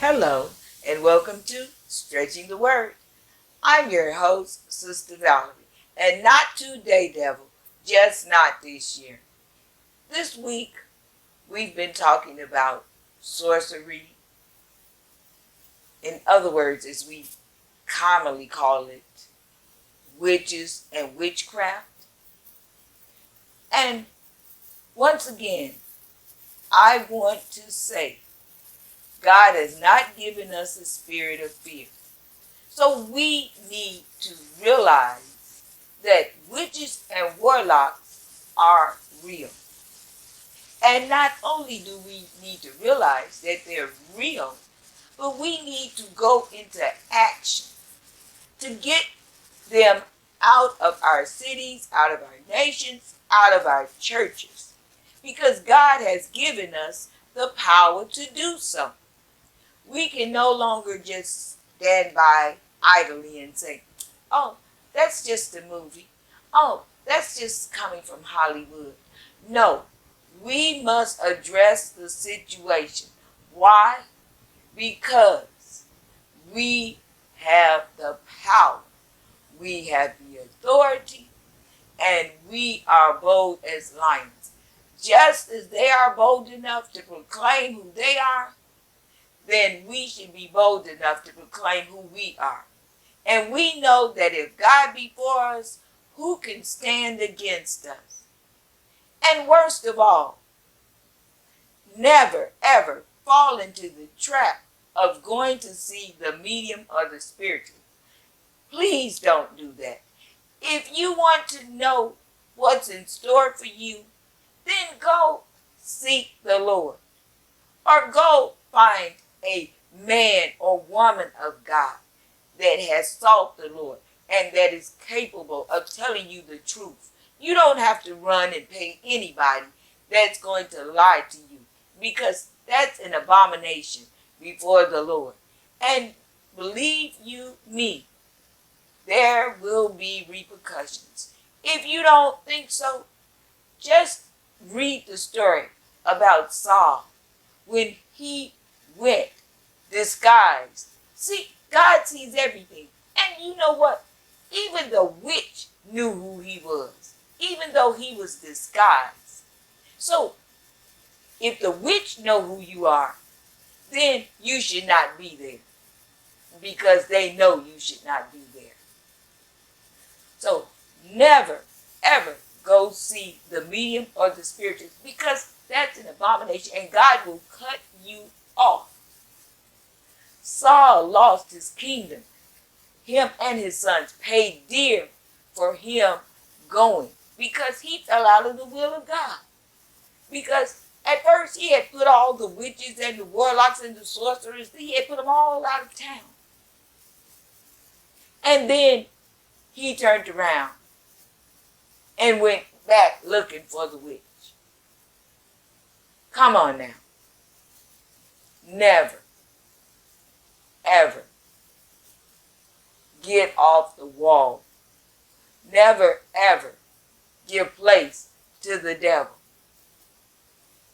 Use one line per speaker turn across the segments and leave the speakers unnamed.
Hello, and welcome to Stretching the Word. I'm your host, Sister Valerie, and not today, devil, just not this year. This week, we've been talking about sorcery. In other words, as we commonly call it, witches and witchcraft. And once again, I want to say, God has not given us a spirit of fear. So we need to realize that witches and warlocks are real. And not only do we need to realize that they're real, but we need to go into action to get them out of our cities, out of our nations, out of our churches. Because God has given us the power to do so. We can no longer just stand by idly and say, oh, that's just a movie. Oh, that's just coming from Hollywood. No, we must address the situation. Why? Because we have the power. We have the authority, and we are bold as lions. Just as they are bold enough to proclaim who they are, then we should be bold enough to proclaim who we are. And we know that if God be for us, who can stand against us? And worst of all, never ever fall into the trap of going to see the medium or the spiritual. Please don't do that. If you want to know what's in store for you, then go seek the Lord. Or go find a man or woman of God that has sought the Lord and that is capable of telling you the truth. You don't have to run and pay anybody that's going to lie to you, because that's an abomination before the Lord. And believe you me, there will be repercussions. If you don't think so, just read the story about Saul when he went disguised. See, God sees everything. And you know what? Even the witch knew who he was, even though he was disguised. So, if the witch know who you are, then you should not be there, because they know you should not be there. So, never, ever go see the medium or the spiritist, because that's an abomination and God will cut you off. Saul lost his kingdom. Him and his sons paid dear for him going, because he fell out of the will of God. Because at first he had put all the witches and the warlocks and the sorcerers, he had put them all out of town. And then he turned around and went back looking for the witch. Come on now. Never, ever get off the wall. Never, ever give place to the devil.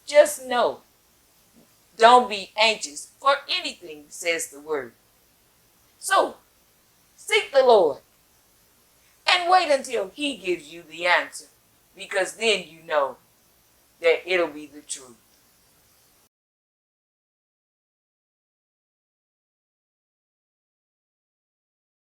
Just know, don't be anxious for anything, says the word. So, seek the Lord and wait until he gives you the answer, because then you know that it'll be the truth.